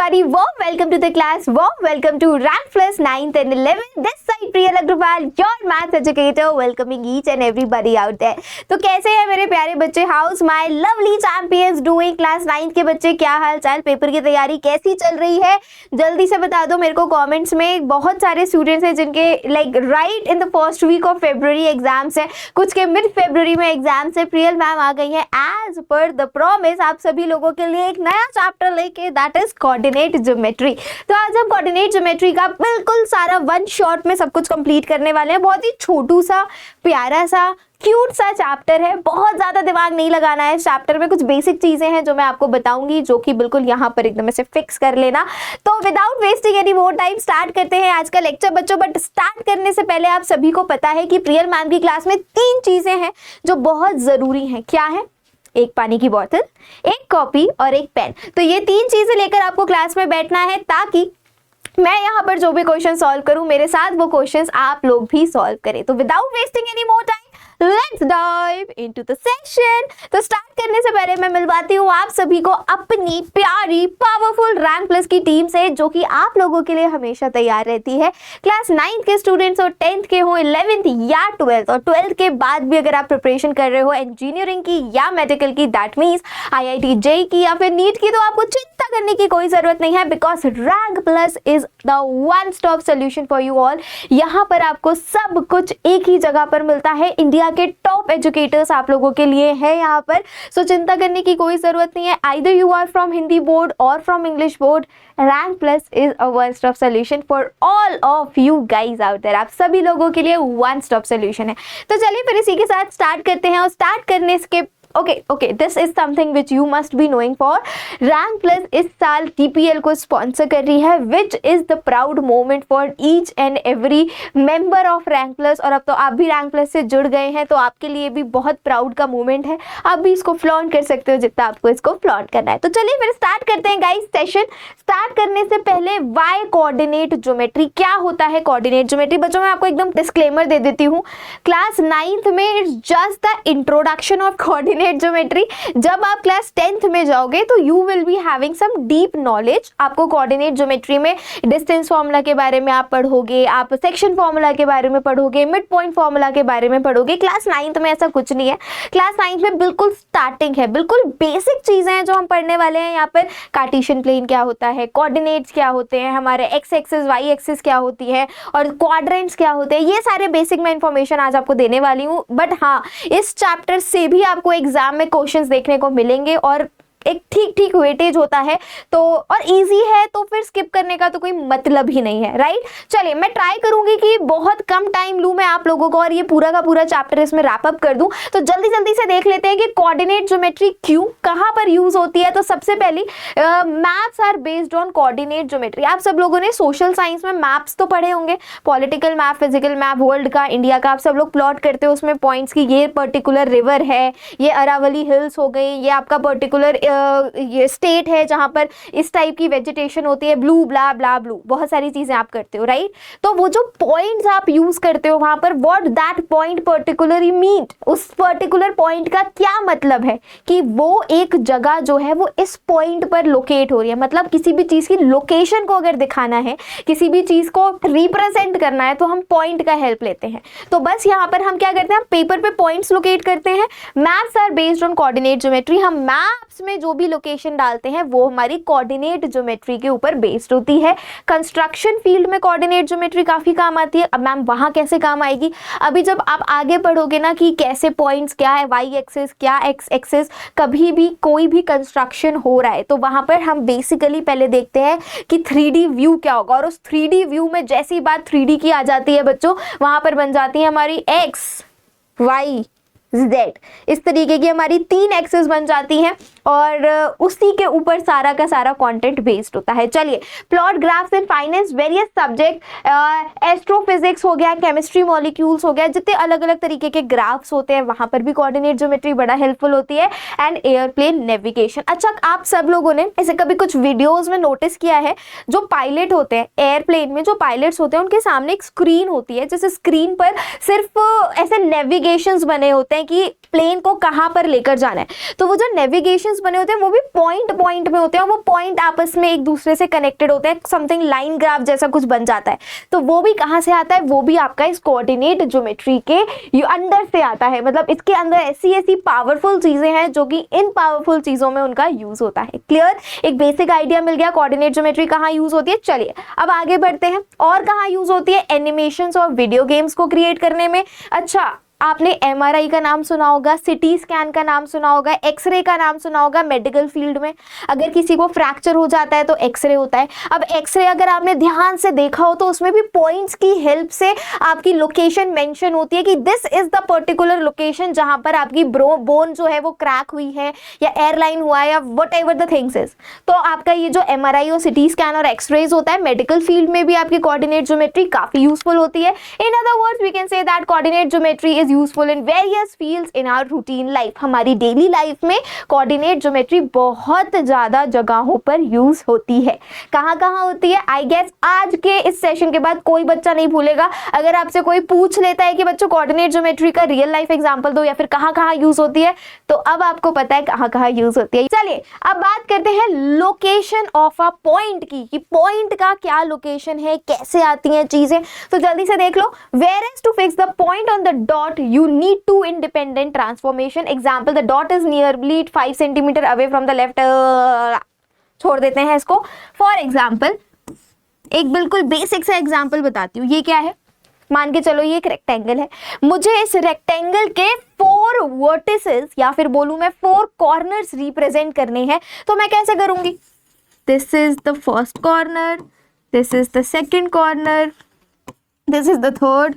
everybody, warm welcome to the class, warm welcome to Rank Plus 9th and 11th. This side Priyal Agrawal, your maths educator, welcoming each and everybody out there. तो कैसे हैं मेरे प्यारे बच्चे? How's my lovely champions doing? Class 9th के बच्चे क्या हाल चाल, पेपर की तैयारी कैसी चल रही है? जल्दी से बता दो मेरे को कमेंट्स में। बहुत सारे स्टूडेंट्स हैं जिनके like right in the first week of February exams है, कुछ के मिड फरवरी में एग्जाम्स है। प्रियल मैम आ गई है एज पर द प्रॉमिस आप सभी लोगों के लिए एक नया चैप्टर लेके, दैट इज कोऑर्डिनेट ज्योमेट्री। तो आज हम कोऑर्डिनेट ज्योमेट्री का बिल्कुल सारा वन शॉट में सब कुछ कंप्लीट करने वाले हैं। बहुत ही छोटू सा प्यारा सा क्यूट सा चैप्टर है, बहुत ज़्यादा दिमाग नहीं लगाना है। इस चैप्टर में कुछ बेसिक चीज़ें हैं जो मैं आपको बताऊंगी, जो कि बिल्कुल यहाँ पर एकदम से फिक्स कर लेना। तो without wasting any more time start करते हैं आज का लेक्चर बच्चों। बट स्टार्ट करने से पहले आप सभी को पता है कि प्रियल मैम की क्लास में 3 चीज़ें हैं जो बहुत ज़रूरी हैं। क्या है? एक पानी की बोतल, एक कॉपी और एक पेन। तो ये 3 चीज़ें लेकर आपको क्लास में बैठना है ताकि मैं यहाँ पर जो भी क्वेश्चन सॉल्व करूँ मेरे साथ वो क्वेश्चंस आप लोग भी सॉल्व करें। तो without wasting any more time let's dive into the session. तो स्टार्ट करने से पहले मैं मिलवाती हूँ आप सभी को अपनी प्यारी पावरफुल रैंक प्लस की टीम से, जो कि आप लोगों के लिए हमेशा तैयार रहती है। क्लास 9th के स्टूडेंट्स हो, 10th के हो, 11th या 12th, और 12th के बाद भी अगर आप प्रिपरेशन कर रहे हो इंजीनियरिंग की या मेडिकल की, दैट मीन्स IIT JEE की या फिर नीट की, तो आपको चिंता करने की कोई जरूरत नहीं है, because rank plus is the one stop solution for you all. यहाँ पर आपको सब कुछ एक ही जगह पर मिलता है। इंडिया के टॉप एजुकेटर्स आप लोगों के लिए है यहाँ पर, सो चिंता करने की कोई जरूरत नहीं है। Either you are from Hindi board और from English board, rank plus is a one stop solution for all of you guys out there. आप सभी लोगों के लिए वन स्टॉप सोल्यूशन है। तो चलिए फिर इसी के साथ स्टार्ट करते हैं। और स्टार्ट करने के okay this is something which you must be knowing for. Rank plus इस साल TPL को स्पॉन्सर कर रही है, which is the proud moment for each and every member of rank plus. और अब तो आप भी रैंक प्लस से जुड़ गए हैं, तो आपके लिए भी बहुत प्राउड का मोमेंट है। आप भी इसको फ्लॉन्ट कर सकते हो जितना आपको इसको फ्लॉन्ट करना है। तो चलिए फिर स्टार्ट करते हैं गाइस सेशन। स्टार्ट करने से पहले वाई कोऑर्डिनेट ज्योमेट्री, क्या होता है कोऑर्डिनेट ज्योमेट्री? बच्चों मैं आपको एकदम डिस्क्लेमर दे देती हूँ, क्लास 9th में it's just the introduction of coordinate geometry. जब आप क्लास 10th में जाओगे तो you will be having some deep knowledge. आपको कोऑर्डिनेट ज्योमेट्री में डिस्टेंस फार्मूला के बारे में आप पढ़ोगे, आप सेक्शन फार्मूला के बारे में पढ़ोगे, मिड पॉइंट फार्मूला के बारे में पढ़ोगे। क्लास 9th में ऐसा कुछ नहीं है। क्लास 9th में बिल्कुल स्टार्टिंग है, बिल्कुल बेसिक चीजें हैं जो हम पढ़ने वाले हैं यहाँ पर। कार्टेशियन प्लेन क्या होता है, कोऑर्डिनेट्स क्या होते हैं, हमारे एक्स एक्सिस वाई एक्सिस क्या होती है, और क्वाड्रेंट्स क्या होते हैं, ये सारे बेसिक मैं इंफॉर्मेशन आज आपको देने वाली हूँ। बट हाँ, इस चैप्टर से भी आपको एग्जाम में क्वेश्चंस देखने को मिलेंगे और एक ठीक ठीक वेटेज होता है, तो और इजी है, तो फिर स्किप करने का तो कोई मतलब ही नहीं है, राइट। चलिए मैं ट्राई करूंगी कि बहुत कम टाइम लूं मैं आप लोगों को और ये पूरा का पूरा चैप्टर इसमें रैप अप कर दूं। तो जल्दी जल्दी से देख लेते हैं कि कोऑर्डिनेट ज्योमेट्री क्यों, कहां पर यूज होती है। तो सबसे पहली, maps are based on coordinate geometry. आप सब लोगों ने सोशल साइंस में मैप्स तो पढ़े होंगे, political map, physical map, world का, इंडिया का, आप सब लोग प्लॉट करते हो उसमें पॉइंट्स की, ये पर्टिकुलर रिवर है, ये अरावली हिल्स हो गई, ये आपका पर्टिकुलर ये स्टेट है जहां पर इस टाइप की वेजिटेशन होती है, ब्लू ब्ला ब्ला ब्लू, बहुत सारी चीजें आप करते हो, राइट। तो वो जो पॉइंट्स आप यूज करते हो वहां पर, what that point particularly mean, उस पर्टिकुलर पॉइंट का क्या मतलब है कि वो एक जगह जो है वो इस पॉइंट पर लोकेट हो रही है। मतलब किसी भी चीज की लोकेशन को अगर दिखाना है, किसी भी चीज को रिप्रेजेंट करना है, तो हम पॉइंट का हेल्प लेते हैं। तो बस यहाँ पर हम क्या करते हैं, पेपर पे पॉइंट्स लोकेट करते हैं। Maps are based on coordinate geometry. हम मैप्स में जो भी लोकेशन डालते हैं वो हमारी कोऑर्डिनेट ज्योमेट्री के ऊपर बेस्ड होती है। कंस्ट्रक्शन फील्ड में कोऑर्डिनेट ज्योमेट्री काफी काम आती है। अब मैम वहां कैसे काम आएगी, अभी जब आप आगे पढ़ोगे ना कि कैसे पॉइंट्स क्या है, वाई एक्सिस क्या, एक्स एक्सिस, कभी भी कोई भी कंस्ट्रक्शन हो रहा है तो वहां पर हम बेसिकली पहले देखते हैं कि 3D व्यू क्या होगा। और उस 3D व्यू में जैसी बात 3D की आ जाती है बच्चों, वहां पर बन जाती है हमारी एक्स वाई Z, इस तरीके की हमारी 3 एक्सेस बन जाती हैं और उसी के ऊपर सारा का सारा कंटेंट बेस्ड होता है। चलिए, plot graphs in finance, various subject, astrophysics हो गया, केमिस्ट्री, मॉलिक्यूल्स हो गया, जितने अलग अलग तरीके के ग्राफ्स होते हैं वहां पर भी कोऑर्डिनेट ज्योमेट्री बड़ा हेल्पफुल होती है। And airplane navigation. अच्छा, आप सब लोगों ने ऐसे कभी कुछ वीडियोज में नोटिस किया है, जो पायलट होते हैं एयरप्लेन में, जो पायलट्स होते हैं उनके सामने एक स्क्रीन होती है, जिस स्क्रीन पर सिर्फ ऐसे नेविगेशंस बने होते हैं कि प्लेन को कहाँ पर लेकर जाना है। तो वो जो नेविगेशन कोऑर्डिनेट्स बने होते हैं वो भी पॉइंट पॉइंट में होते हैं, वो पॉइंट आपस में एक दूसरे से कनेक्टेड होते हैं, समथिंग लाइन ग्राफ जैसा कुछ बन जाता है। तो वो भी कहाँ से आता है, वो भी आपका इस कोऑर्डिनेट ज्योमेट्री के अंदर से आता है। मतलब इसके अंदर ऐसी ऐसी पावरफुल चीजें हैं जो कि इन पावरफुल चीजों में उनका यूज होता है। क्लियर, एक बेसिक आइडिया मिल गया कोऑर्डिनेट ज्योमेट्री कहाँ यूज होती है। चलिए अब आगे बढ़ते हैं, और कहाँ यूज होती है, एनिमेशंस और वीडियो गेम्स को क्रिएट करने में। अच्छा, आपने एमआरआई का नाम सुना होगा, सिटी स्कैन का नाम सुना होगा, एक्सरे का नाम सुना होगा। मेडिकल फील्ड में अगर किसी को फ्रैक्चर हो जाता है तो एक्सरे होता है। अब एक्सरे अगर आपने ध्यान से देखा हो तो उसमें भी पॉइंट्स की हेल्प से आपकी लोकेशन मेंशन होती है कि this is the particular location जहां पर आपकी बोन जो है वो क्रैक हुई है या एयरलाइन हुआ है या what ever the things is. तो आपका ये जो एमआरआई और सिटी स्कैन और एक्सरेज होता है, मेडिकल फील्ड में भी आपकी कोऑर्डिनेट ज्योमेट्री काफी यूजफुल होती है। In other words we can say that coordinate geometry is useful in various fields in our routine life. हमारी डेली लाइफ में कोऑर्डिनेट ज्योमेट्री बहुत ज्यादा जगहों पर यूज होती है। कहाँ कहाँ होती है, आई गेस आज के इस सेशन के बाद कोई बच्चा नहीं भूलेगा। अगर आपसे कोई पूछ लेता है कि बच्चों कोऑर्डिनेट ज्योमेट्री का रियल लाइफ एग्जांपल दो या फिर कहाँ कहाँ यूज होती है, तो अब आपको पता है कहाँ कहाँ यूज होती है। चलिए अब बात करते हैं लोकेशन ऑफ अ पॉइंट की, कि पॉइंट का क्या लोकेशन है, कैसे आती हैं चीजें। तो जल्दी से देख लो, where is to fix the point on the dot you need two independent transformation. Example, the dot is nearly 5 centimeter away from the left. छोड़ देते हैं इसको। For example, एक बिल्कुल बेसिक सा एग्जाम्पल बताती हूँ। ये क्या है, मान के चलो ये एक रेक्टेंगल है। मुझे इस रेक्टेंगल के 4 वर्टिसेस या फिर बोलूं मैं 4 कॉर्नर्स रिप्रेजेंट करने हैं। तो मैं कैसे करूंगी, this is the first corner, this is the second corner, this is the third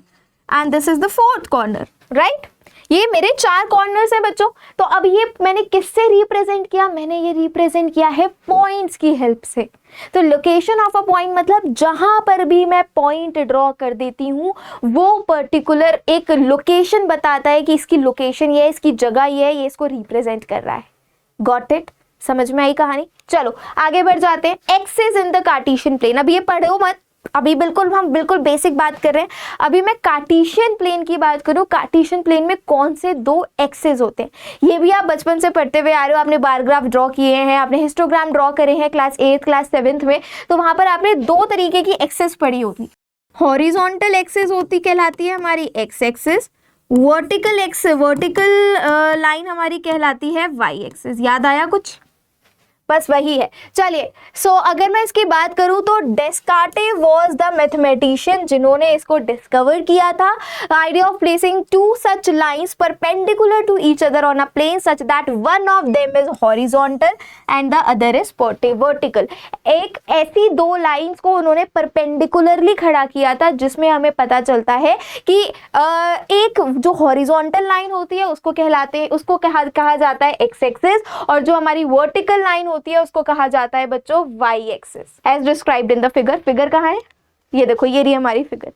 and this is the fourth corner, right. ये मेरे 4 कॉर्नर्स हैं बच्चों। तो अब ये मैंने किससे रिप्रेजेंट किया, मैंने ये रिप्रेजेंट किया है पॉइंट्स की हेल्प से। तो लोकेशन ऑफ अ पॉइंट मतलब जहां पर भी मैं पॉइंट ड्रॉ कर देती हूँ वो पर्टिकुलर एक लोकेशन बताता है कि इसकी लोकेशन ये है, इसकी जगह ये है, ये इसको रिप्रेजेंट कर रहा है। गॉट इट, समझ में आई कहानी। चलो आगे बढ़ जाते हैं। Axis in the Cartesian plane, अब ये पढ़ो मत, अभी हम बिल्कुल बेसिक बात कर रहे हैं। अभी मैं कार्टेशियन प्लेन की बात करूं, कार्टेशियन प्लेन में कौन से 2 एक्सेस होते हैं, ये भी आप बचपन से पढ़ते हुए आ रहे हो। आपने बार ग्राफ ड्रॉ किए हैं, आपने हिस्टोग्राम ड्रॉ करे हैं क्लास 8 क्लास 7 में, तो वहां पर आपने 2 तरीके की एक्सेस पढ़ी होगी। हॉरिजॉन्टल एक्सेस होती कहलाती है हमारी एक्स एक्सेस, वर्टिकल लाइन हमारी कहलाती है वाई एक्सेस। याद आया कुछ, बस वही है। चलिए सो अगर मैं इसकी बात करूं तो डेस्कार्टे वाज द मैथमेटिशियन जिन्होंने इसको डिस्कवर किया था। Idea of placing 2 such lines perpendicular to each other on a plane such that one of them is horizontal and the other is vertical. एक ऐसी 2 लाइंस को उन्होंने परपेंडिकुलरली खड़ा किया था जिसमें हमें पता चलता है कि एक जो हॉरिजॉन्टल लाइन होती है उसको कहा जाता है एक्स एक्सिस, और जो हमारी वर्टिकल लाइन होती है उसको कहा जाता है बच्चों Y axis, as described in the figure. Figure कहाँ है, ये देखो, ये रही हमारी फिगर।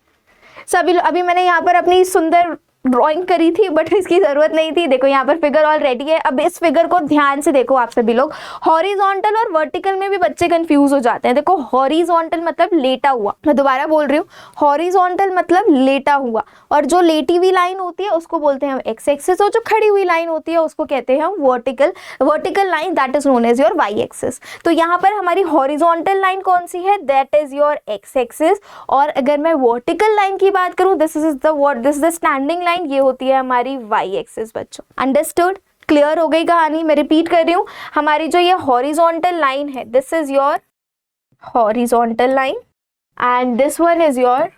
सभी अभी मैंने यहाँ पर अपनी सुंदर ड्राइंग करी थी बट इसकी जरूरत नहीं थी। देखो यहाँ पर फिगर ऑलरेडी है। अब इस फिगर को ध्यान से देखो आप सभी लोग। हॉरिजॉन्टल और वर्टिकल में भी बच्चे कंफ्यूज हो जाते हैं। देखो हॉरिजॉन्टल मतलब लेटा हुआ, मैं दोबारा बोल रही हूँ, हॉरिजॉन्टल मतलब लेटा हुआ, और जो लेटी हुई लाइन होती है उसको बोलते हैं हम एक्स एक्सिस, और जो खड़ी हुई लाइन होती है उसको कहते हैं हम vertical line, that is known as your Y axis. तो यहाँ पर हमारी हॉरिजॉन्टल लाइन कौन सी है, that is your X axis. और अगर मैं वर्टिकल लाइन की बात करूँ, this is the standing line, ये होती है हमारी वाई एक्सिस। बच्चों अंडरस्टूड, क्लियर हो गई कहानी। मैं रिपीट कर रही हूँ, हमारी जो ये हॉरिजॉन्टल लाइन है, this is your horizontal line and this one is your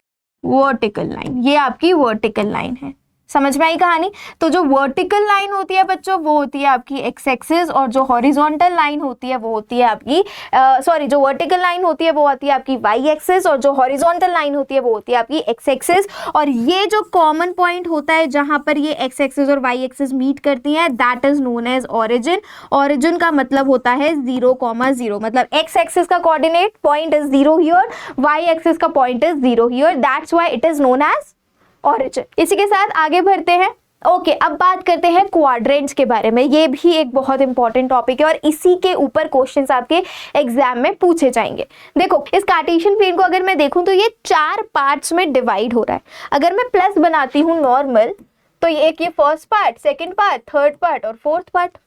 vertical line. ये आपकी वर्टिकल लाइन है। समझ में आई कहानी। तो जो वर्टिकल लाइन होती है बच्चों वो होती है आपकी एक्स एक्सिस, और जो हॉरिजॉन्टल लाइन होती है वो होती है आपकी जो वर्टिकल लाइन होती है वो होती है आपकी वाई एक्सिस, और जो हॉरिजॉन्टल लाइन होती है वो होती है आपकी एक्स एक्सिस। और ये जो कॉमन पॉइंट होता है जहां पर ये एक्स एक्सिस और वाई एक्सिस मीट करती हैं, that is known as origin. Origin का मतलब होता है 0,0, मतलब एक्स एक्सिस का coordinate point is 0 here, Y axis का point is 0 here, that's why it is known as origin. इसी के साथ आगे बढ़ते हैं। ओके, अब बात करते हैं क्वाड्रेंट्स के बारे में। ये भी एक बहुत इंपॉर्टेंट टॉपिक है और इसी के ऊपर क्वेश्चंस आपके एग्जाम में पूछे जाएंगे। देखो इस कार्टेशियन प्लेन को अगर मैं देखूं तो ये 4 पार्ट्स में डिवाइड हो रहा है। अगर मैं प्लस बनाती हूँ नॉर्मल, तो ये first part, second part, third part और फोर्थ पार्ट।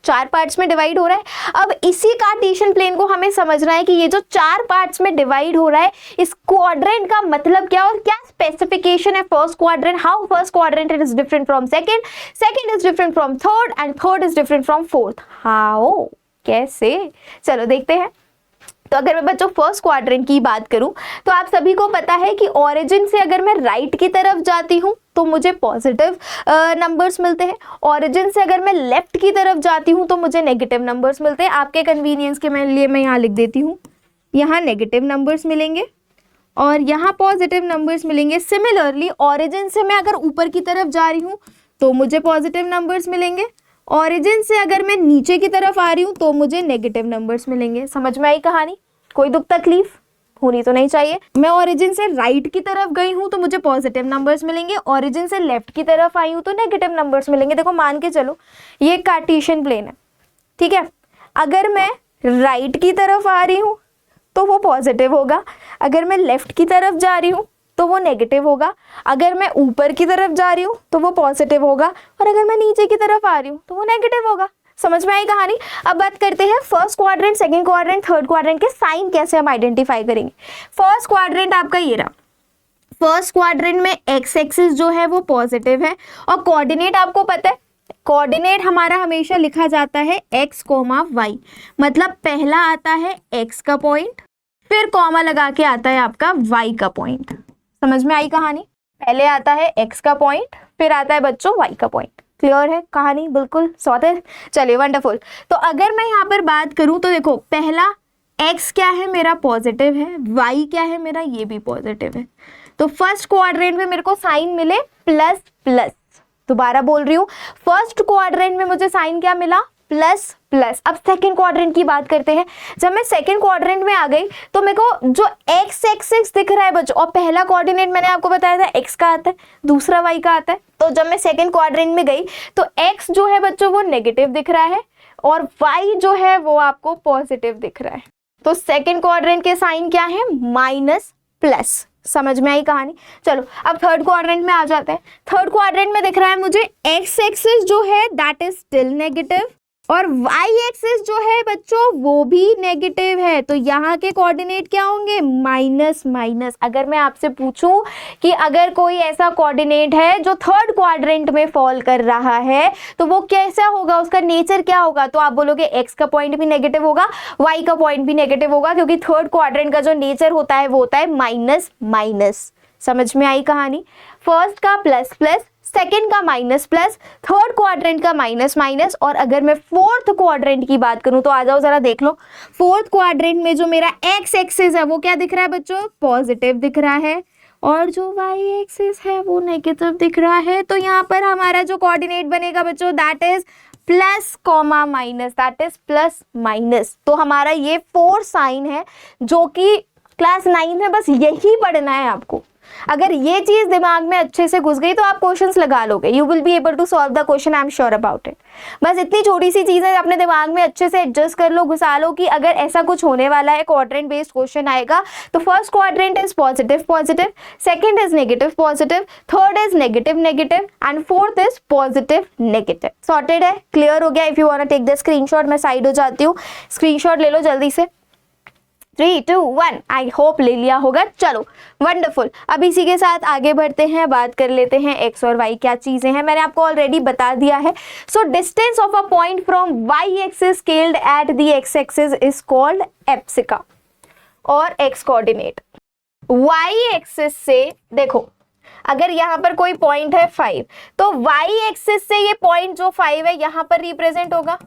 4 पार्ट्स में डिवाइड हो रहा है। अब इसी कार्टेशियन प्लेन को हमें समझना है कि ये जो 4 पार्ट्स में डिवाइड हो रहा है, इस क्वाड्रेंट का मतलब क्या और क्या स्पेसिफिकेशन है first quadrant, how first quadrant is different from second, second is different from third and third is different from fourth. How, कैसे, चलो देखते हैं। तो अगर मैं बच्चों फर्स्ट क्वाड्रेंट की बात करूं तो आप सभी को पता है कि ओरिजिन से अगर मैं राइट की तरफ जाती हूं तो मुझे पॉजिटिव नंबर्स मिलते हैं, ओरिजिन से अगर मैं लेफ्ट की तरफ जाती हूं तो मुझे नेगेटिव नंबर्स मिलते हैं। आपके कन्वीनियंस के लिए मैं यहाँ लिख देती हूँ, यहाँ नेगेटिव नंबर्स मिलेंगे और यहाँ पॉजिटिव नंबर्स मिलेंगे। सिमिलरली ओरिजिन से मैं अगर ऊपर की तरफ जा रही हूँ तो मुझे पॉजिटिव नंबर्स मिलेंगे, ओरिजिन से अगर मैं नीचे की तरफ आ रही हूँ तो मुझे नेगेटिव नंबर्स मिलेंगे। समझ में आई कहानी? कोई दुख तकलीफ होनी तो नहीं चाहिए। मैं ओरिजिन से राइट की तरफ गई हूँ तो मुझे पॉजिटिव नंबर्स मिलेंगे, ओरिजिन से लेफ्ट की तरफ आई हूँ तो नेगेटिव नंबर्स मिलेंगे। देखो मान के चलो ये कार्टेशियन प्लेन है, ठीक है। अगर मैं राइट की तरफ आ रही हूँ तो वो पॉजिटिव होगा, अगर मैं लेफ्ट की तरफ जा रही हूँ तो वो नेगेटिव होगा, अगर मैं ऊपर की तरफ जा रही हूँ तो वो पॉजिटिव होगा और अगर मैं नीचे की तरफ आ रही हूँ तो वो नेगेटिव होगा। समझ में आई कहानी? अब बात करते हैं first quadrant, second quadrant, third quadrant के साइन कैसे हम आइडेंटिफाई करेंगे। फर्स्ट क्वाड्रेंट आपका ये रहा, फर्स्ट क्वाड्रेंट में एक्स एक्सिस जो है वो पॉजिटिव है और कोऑर्डिनेट आपको पता है, कोऑर्डिनेट हमारा हमेशा लिखा जाता है x, y, मतलब पहला आता है x का पॉइंट, फिर कॉमा लगा के आता है आपका y का पॉइंट। समझ में आई कहानी? पहले आता है x का पॉइंट, फिर आता है बच्चों y का पॉइंट। क्लियर है कहानी? बिल्कुल सॉर्टेड। चलिए वंडरफुल। तो अगर मैं यहाँ पर बात करूँ तो देखो पहला x क्या है मेरा पॉजिटिव है, y क्या है मेरा ये भी पॉजिटिव है, तो फर्स्ट क्वाड्रेंट में मेरे को साइन मिले प्लस प्लस। दोबारा बोल रही हूँ, फर्स्ट क्वाड्रेंट में मुझे साइन क्या मिला? Plus plus. अब सेकंड क्वाड्रेंट की बात करते हैं। जब मैं सेकंड क्वाड्रेंट में आ गई तो मेरे को जो एक्स एक्सिस दिख रहा है बच्चों, और पहला कोऑर्डिनेट मैंने आपको बताया था एक्स का आता है, दूसरा वाई का आता है। तो जब मैं सेकंड क्वाड्रेंट में गई तो एक्स जो है बच्चों वो नेगेटिव दिख रहा है और वाई जो है वो आपको पॉजिटिव दिख रहा है। तो सेकंड क्वाड्रेंट के साइन क्या है? Minus plus. समझ में आई कहानी? चलो अब थर्ड क्वाड्रेंट में आ जाते हैं। थर्ड क्वाड्रेंट में दिख रहा है मुझे एक्स एक्सिस जो है दैट इज स्टिल नेगेटिव और वाई एक्सिस जो है बच्चों वो भी नेगेटिव है, तो यहाँ के कोऑर्डिनेट क्या होंगे? Minus minus. अगर मैं आपसे पूछूं कि अगर कोई ऐसा कोऑर्डिनेट है जो थर्ड क्वाड्रेंट में फॉल कर रहा है तो वो कैसा होगा, उसका नेचर क्या होगा, तो आप बोलोगे एक्स का पॉइंट भी नेगेटिव होगा, वाई का पॉइंट भी नेगेटिव होगा, क्योंकि थर्ड क्वाड्रेंट का जो नेचर होता है वो होता है माइनस माइनस। समझ में आई कहानी? फर्स्ट का प्लस प्लस, सेकेंड का माइनस प्लस, थर्ड क्वाड्रेंट का माइनस माइनस। और अगर मैं फोर्थ क्वाड्रेंट की बात करूं तो आ जाओ जरा देख लो, फोर्थ क्वाड्रेंट में जो मेरा एक्स एक्सिस है वो क्या दिख रहा है बच्चों? पॉजिटिव दिख रहा है और जो वाई एक्सिस है वो नेगेटिव दिख रहा है। तो यहाँ पर हमारा जो कोऑर्डिनेट बनेगा बच्चों that is plus comma minus, that is plus minus. तो हमारा ये 4 साइन है जो कि क्लास 9 में बस यही पढ़ना है आपको। अगर ये चीज दिमाग में अच्छे से घुस गई तो आप क्वेश्चंस लगा लोगे, you will be able to solve the question, I am sure about it. बस इतनी छोटी सी चीजें अपने दिमाग में अच्छे से एडजस्ट कर लो, घुसा लो कि अगर ऐसा कुछ होने वाला है, क्वाड्रेंट बेस्ड क्वेश्चन आएगा तो first quadrant is positive positive, second is negative positive, third is negative negative and fourth is positive negative. Sorted है? क्लियर हो गया? If you want to take the screenshot, मैं साइड हो जाती हूँ, screenshot ले लो जल्दी से। 3, 2, 1 आई होप ले लिया होगा। चलो वंडरफुल। अब इसी के साथ आगे बढ़ते हैं, बात कर लेते हैं एक्स और वाई क्या चीजें हैं। मैंने आपको ऑलरेडी बता दिया है। So distance of a point from Y axis scaled at the X axis is called abscissa और एक्स कोऑर्डिनेट। वाई एक्सिस से देखो, अगर यहाँ पर कोई पॉइंट है 5 तो वाई एक्सिस से ये पॉइंट जो 5 है यहाँ पर रिप्रेजेंट होगा।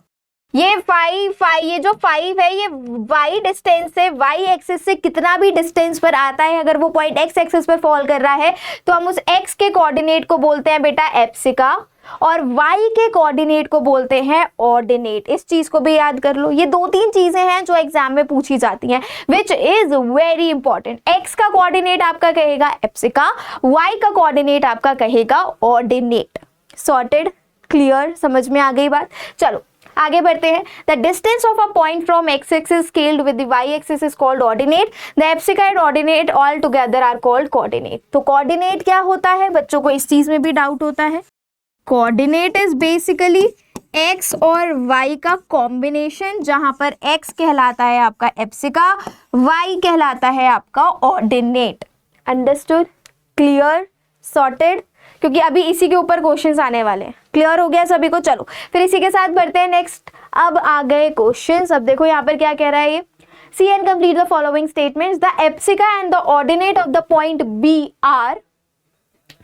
ये 5 ये जो 5 है ये y डिस्टेंस से, y एक्सिस से कितना भी डिस्टेंस पर आता है, अगर वो पॉइंट x एक्सिस पर फॉल कर रहा है तो हम उस x के कोऑर्डिनेट को बोलते हैं बेटा एप्सिका और y के कोऑर्डिनेट को बोलते हैं ऑर्डिनेट। इस चीज को भी याद कर लो। ये 2-3 चीजें हैं जो एग्जाम में पूछी जाती हैं which is very important. x का कोऑर्डिनेट आपका कहेगा एप्सिका, y का कोऑर्डिनेट आपका कहेगा ऑर्डिनेट। सॉर्टेड? क्लियर? समझ में आ गई बात? चलो आगे बढ़ते हैं। The distance of a point from X axis scaled with the Y axis is called ordinate. The abscissa and ordinate all together are called coordinate. तो कोऑर्डिनेट क्या होता है? बच्चों को इस चीज में भी डाउट होता है। कोऑर्डिनेट इज बेसिकली x और y का कॉम्बिनेशन, जहां पर x कहलाता है आपका एप्सिका, y कहलाता है आपका ऑर्डिनेट। अंडरस्टूड, क्लियर, सॉर्टेड, क्योंकि अभी इसी के ऊपर क्वेश्चंस आने वाले हैं। क्लियर हो गया सभी को? चलो फिर इसी के साथ बढ़ते हैं नेक्स्ट। अब आ गए क्वेश्चंस। अब देखो यहाँ पर क्या कह रहा है ये, see and complete the following statements, the abscissa and the ordinate of the point B are.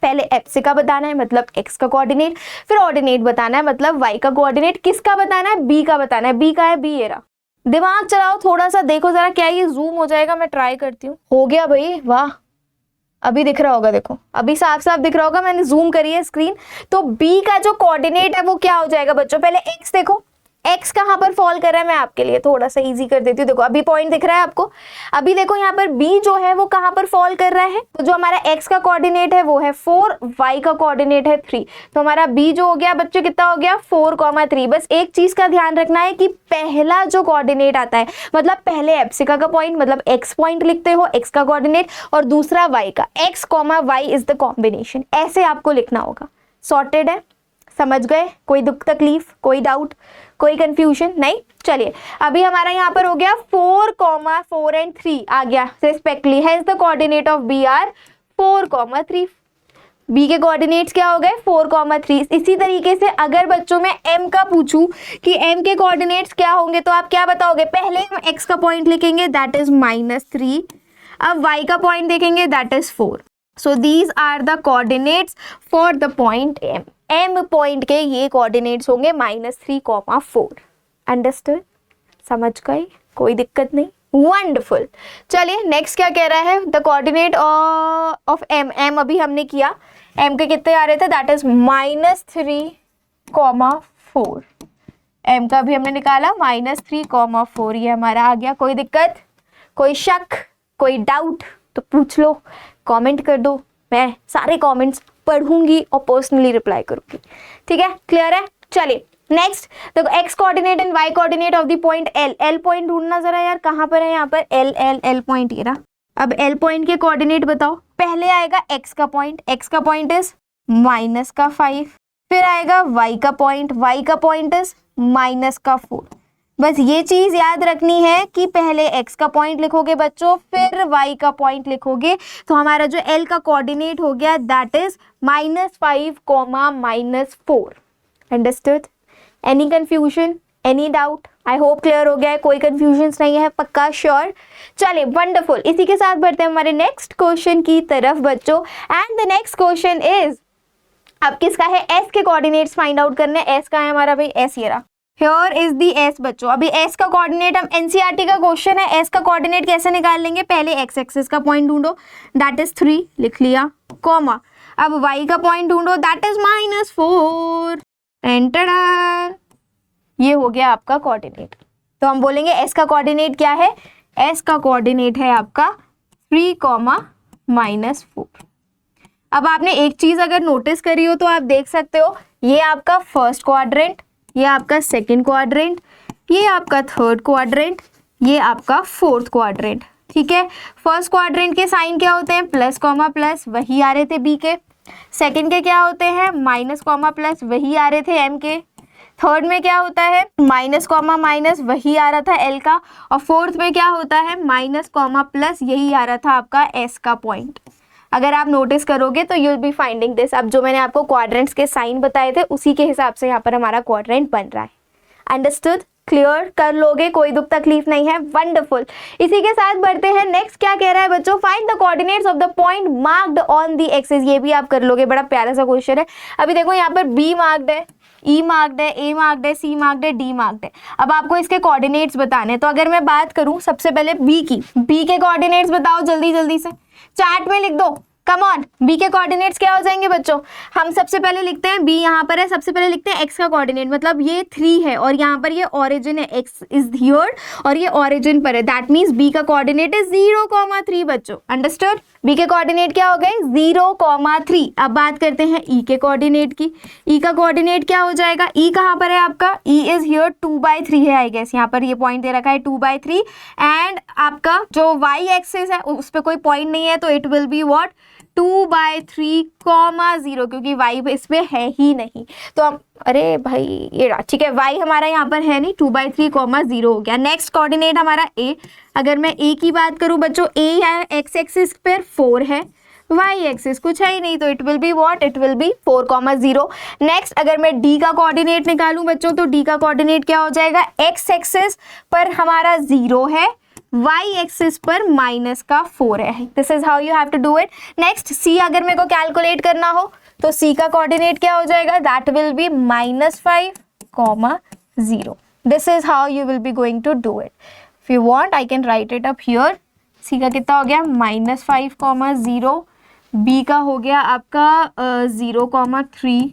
पहले एप्सिका बताना है मतलब x का कोऑर्डिनेट, फिर ऑर्डिनेट बताना है मतलब y का कोऑर्डिनेट। किसका बताना है? b का बताना है। b का है? b, ये रहा। दिमाग चलाओ थोड़ा सा, देखो जरा क्या ये जूम हो जाएगा, मैं ट्राई करती हूँ। हो गया भाई, वाह, अभी दिख रहा होगा, देखो अभी साफ साफ दिख रहा होगा, मैंने जूम करी है स्क्रीन। तो b का जो कोऑर्डिनेट है वो क्या हो जाएगा बच्चों? पहले x देखो, x कहाँ पर फॉल कर रहा है, मैं आपके लिए थोड़ा सा इजी कर देती हूँ। देखो अभी पॉइंट दिख रहा है आपको। अभी देखो यहाँ पर b जो है वो कहाँ पर फॉल कर रहा है, तो जो हमारा x का कोऑर्डिनेट है वो है 4, y का कोऑर्डिनेट है 3। तो हमारा b जो हो गया बच्चों कितना हो गया? 4,3। बस एक चीज का ध्यान रखना है कि पहला जो कोऑर्डिनेट आता है, मतलब पहले एप्सिका का पॉइंट मतलब x पॉइंट लिखते हो, x का कोऑर्डिनेट, और दूसरा y का, x, y is the combination. ऐसे आपको लिखना होगा। सॉर्टेड है? समझ गए? कोई दुख तकलीफ, कोई डाउट, कोई कंफ्यूजन नहीं? चलिए अभी हमारा यहाँ पर हो गया 4,4 एंड 3 आ गया respectively, hence the coordinate of B are 4,3। B के कोऑर्डिनेट्स क्या हो गए? 4,3। इसी तरीके से अगर बच्चों में एम का पूछूं कि एम के कोऑर्डिनेट्स क्या होंगे, तो आप क्या बताओगे? पहले हम एक्स का पॉइंट लिखेंगे, दैट इज -3। अब वाई का पॉइंट देखेंगे, that is 4। So these are the coordinates for the point M. M point के ये कोऑर्डिनेट्स होंगे -3,4। अंडरस्टूड? समझ गए? कोई दिक्कत नहीं? वंडरफुल। चलिए नेक्स्ट क्या कह रहा है, the coordinate of M. M अभी हमने किया, एम के कितने आ रहे थे? That is -3,4। एम का भी हमने निकाला -3,4, ये हमारा आ गया। कोई दिक्कत, कोई शक, कोई डाउट तो पूछ लो, कमेंट कर दो, मैं सारे कमेंट्स पढ़ूंगी और पर्सनली रिप्लाई करूंगी। ठीक है? क्लियर है? चलिए नेक्स्ट देखो, X coordinate and Y coordinate of the point L. L point ढूंढना जरा यार, कहाँ पर है? यहाँ पर एल, एल, एल पॉइंट ये रहा। अब एल पॉइंट के कोऑर्डिनेट बताओ। पहले आएगा एक्स का पॉइंट, एक्स का पॉइंट इज -5। फिर आएगा वाई का पॉइंट, वाई का पॉइंट इज -4। बस ये चीज याद रखनी है कि पहले x का पॉइंट लिखोगे बच्चों, फिर y का पॉइंट लिखोगे, तो हमारा जो l का कोऑर्डिनेट हो गया that is -5, -4। Understood? Any confusion, any doubt? I hope clear हो गया है, कोई कंफ्यूजन नहीं है, पक्का श्योर? चलिए वंडरफुल। इसी के साथ बढ़ते हैं हमारे नेक्स्ट क्वेश्चन की तरफ बच्चों। And the next question is, अब किसका है? s के कोऑर्डिनेट्स फाइंड आउट करने। s का है हमारा भाई, s ये रहा। Here is the s बच्चों। अभी s का कोऑर्डिनेट, हम एनसीईआरटी का क्वेश्चन है, s का कोऑर्डिनेट कैसे निकाल लेंगे? पहले x एक्सिस का पॉइंट ढूंढो, दैट इज 3 लिख लिया, कॉमा। अब y का पॉइंट ढूंढो, दैट इज -4। एंटर, ये हो गया आपका कोऑर्डिनेट। तो हम बोलेंगे s का कोऑर्डिनेट क्या है? s का कोऑर्डिनेट है आपका 3, -4। अब आपने एक चीज अगर नोटिस करी हो तो आप देख सकते हो, ये आपका फर्स्ट क्वाड्रेंट, ये आपका सेकंड क्वाड्रेंट, ये आपका थर्ड क्वाड्रेंट, ये आपका फोर्थ क्वाड्रेंट। ठीक है? फर्स्ट क्वाड्रेंट के साइन क्या होते हैं? +, वही आ रहे थे बी के। सेकंड के क्या होते हैं? -, वही आ रहे थे एम के। थर्ड में क्या होता है? -, वही आ रहा था एल का। और फोर्थ में क्या होता है? -, यही आ रहा था आपका एस का पॉइंट। अगर आप नोटिस करोगे तो you will be finding this. अब जो मैंने आपको क्वाड्रेंट्स के साइन बताए थे उसी के हिसाब से यहाँ पर हमारा क्वाड्रेंट बन रहा है। अंडरस्टूड? क्लियर कर लोगे, कोई दुख तकलीफ नहीं है। वंडरफुल। इसी के साथ बढ़ते हैं नेक्स्ट। क्या कह रहा है बच्चों? Find the coordinates of the point marked on the axis. ये भी आप कर लोगे, बड़ा प्यारा सा क्वेश्चन है। अभी देखो यहाँ पर बी मार्क्ड है, ई मार्क्ड है, ए मार्क्ड है, सी मार्क्ड है, डी मार्क्ड है। अब आपको इसके कोऑर्डिनेट्स बताने। तो अगर मैं बात करूं सबसे पहले बी की, बी के कोऑर्डिनेट्स बताओ जल्दी जल्दी से, चार्ट में लिख दो। कम ऑन, बी के कोऑर्डिनेट्स क्या हो जाएंगे बच्चों? हम सबसे पहले लिखते हैं, बी यहाँ पर है, सबसे पहले लिखते हैं एक्स का कोऑर्डिनेट, मतलब ये 3 है और यहाँ पर ये ओरिजिन है, एक्स इज हियर और ये ओरिजिन पर है। दैट मीन्स बी का कोऑर्डिनेट इज 0,3 बच्चों। अंडरस्टूड? बी के कोऑर्डिनेट क्या हो गए? 0,3। अब बात करते हैं ई के कोऑर्डिनेट की। ई का कोऑर्डिनेट क्या हो जाएगा? ई कहाँ पर है आपका? ई इज हियर 2/3 है, आई गेस यहाँ पर ये पॉइंट दे रखा है 2/3। एंड आपका जो वाई एक्सिस है उस पर कोई पॉइंट नहीं है, तो इट विल बी व्हाट? 2/3, क्योंकि y इसमें है ही नहीं तो हम, अरे भाई ये रहा, ठीक है, y हमारा यहाँ पर है नहीं, 2/3, हो गया। नेक्स्ट कोऑर्डिनेट हमारा a, अगर मैं a की बात करूँ बच्चों, a है x एक्सिस पर 4 है, y एक्सिस कुछ है ही नहीं, तो it will be what, it will be 4,0। Next अगर मैं d का कोऑर्डिनेट निकालूं बच्चों, तो d का कोऑर्डिनेट क्या हो जाएगा, x एक्सिस पर हमारा 0 है, y एक्सिस पर -4 है। This is how you have to do it. Next c अगर मेरे को कैलकुलेट करना हो तो c का कोऑर्डिनेट क्या हो जाएगा, that will be -5,0। This is how you will be going to do it. If you want I can write it up here. c का कितना हो गया, -5,0, b का हो गया आपका 0,3,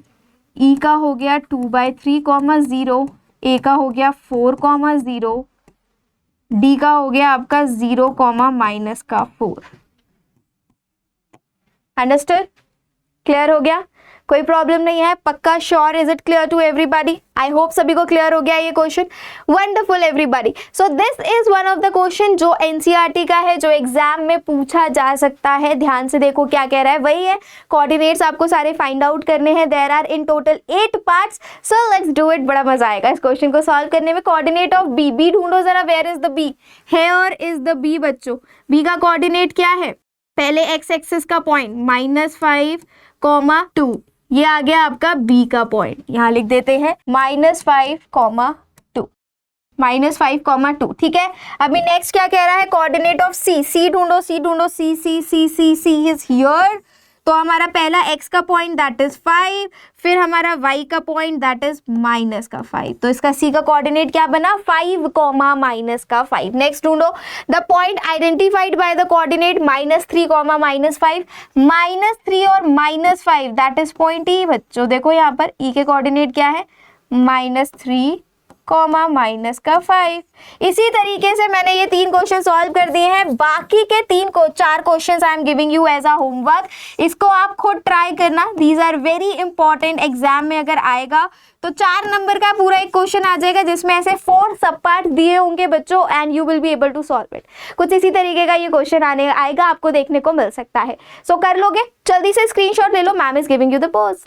e का हो गया 2/3,0, a का हो गया 4,0, डी का हो गया आपका 0, -4। अंडरस्टूड, क्लियर हो गया, कोई प्रॉब्लम नहीं है, पक्का sure, is it clear to everybody? I hope सभी को क्लियर हो गया ये question. Wonderful everybody. So this is one of the question जो एनसीईआरटी का है, जो एग्जाम में पूछा जा सकता है। ध्यान से देखो क्या कह रहा है, वही है, कोऑर्डिनेट्स आपको सारे फाइंड आउट करने हैं। There are in total 8 parts, so let's do it. बड़ा मजा आएगा इस क्वेश्चन को सॉल्व करने में। कोऑर्डिनेट ऑफ बी, बी ढूंढो जरा, where is the B, here is the B बच्चों। बी का कोऑर्डिनेट क्या है, पहले एक्स एक्सिस का पॉइंट -5,2, ये आ गया आपका b का पॉइंट, यहाँ लिख देते हैं -5,2, -5,2, ठीक है। अभी नेक्स्ट क्या कह रहा है, कोऑर्डिनेट ऑफ c, c ढूंढो, c ढूंढो, c इज हियर। तो हमारा पहला x का पॉइंट दैट इज 5, फिर हमारा y का पॉइंट दैट इज -5, तो इसका c का कोऑर्डिनेट क्या बना, 5, -5। नेक्स्ट ढूंढो the point identified by the coordinate -3, -5, -3 और -5 दैट इज पॉइंट e बच्चों। देखो यहाँ पर e के कोऑर्डिनेट क्या है, -3, -5। इसी तरीके से मैंने ये 3 क्वेश्चन सॉल्व कर दिए हैं। बाकी के 4 questions I am giving you as a homework, इसको आप खुद ट्राई करना। These are very important, exam में अगर आएगा तो 4 नंबर का पूरा एक क्वेश्चन आ जाएगा जिसमें ऐसे 4 सब पार्ट दिए होंगे बच्चों, and you will be able to solve it. कुछ इसी तरीके का ये क्वेश्चन आएगा, आपको देखने को मिल सकता है। सो कर लोगे, जल्दी से स्क्रीनशॉट ले लो, ma'am is giving you the pause.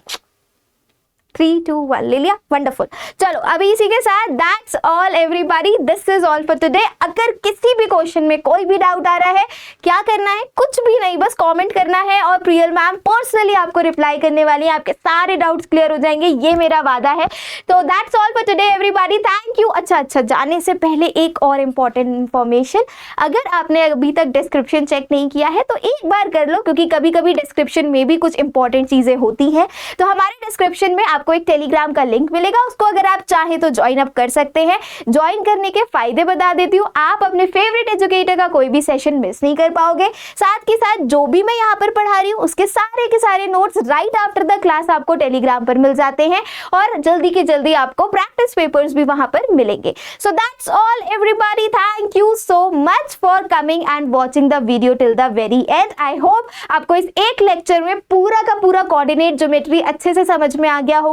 3, 2, 1 ले लिया, वंडरफुल। चलो अभी इसी के साथ that's all everybody, this is all for today. अगर किसी भी क्वेश्चन में कोई भी डाउट आ रहा है, क्या करना है, कुछ भी नहीं, बस कमेंट करना है और प्रियल मैम पर्सनली आपको रिप्लाई करने वाली है, आपके सारे डाउट्स क्लियर हो जाएंगे, ये मेरा वादा है। तो that's all for today everybody, thank you. अच्छा, जाने से पहले एक और इम्पॉर्टेंट इन्फॉर्मेशन, अगर आपने अभी तक डिस्क्रिप्शन चेक नहीं किया है तो एक बार कर लो, क्योंकि कभी कभी डिस्क्रिप्शन में भी कुछ इंपॉर्टेंट चीजें होती हैं। तो हमारे डिस्क्रिप्शन में आपको एक टेलीग्राम का लिंक मिलेगा, उसको अगर आप चाहें तो ज्वाइन अप कर सकते हैं। ज्वाइन करने के फायदे बता देती हूँ, आप अपने फेवरेट एजुकेटर का कोई भी सेशन मिस नहीं कर पाओगे। साथ के साथ जो भी मैं यहाँ पर पढ़ा रही हूँ उसके सारे के सारे notes right after the class आपको टेलीग्राम पर मिल जाते हैं, और जल्दी के जल्दी आपको प्रैक्टिस पेपर्स भी वहां पर मिलेंगे। सो that's all everybody, thank you so much for coming and watching the video till the very and. I hope आपको इस एक लेक्चर में पूरा का पूरा कोऑर्डिनेट ज्योमेट्री अच्छे से समझ में आ गया होगा।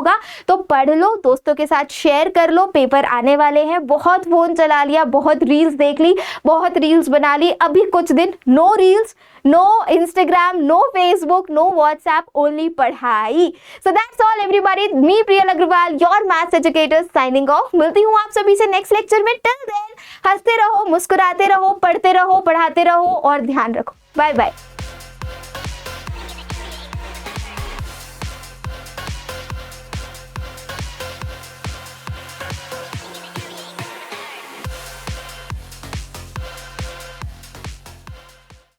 तो पढ़ लो, दोस्तों के साथ शेयर कर लो, पेपर आने वाले हैं। बहुत फोन चला लिया, बहुत रील्स देख ली, बहुत रील्स बना ली, अभी कुछ दिन no reels, no Instagram, no Facebook, no WhatsApp, only पढ़ाई। So that's all everybody, me Priyal Agarwal, your maths educator, signing off. मिलती हूँ आप सभी से नेक्स्ट लेक्चर में। टिल देन हंसते रहो, मुस्कुराते रहो, पढ़ते रहो, पढ़ाते रहो और ध्यान रखो। Bye bye.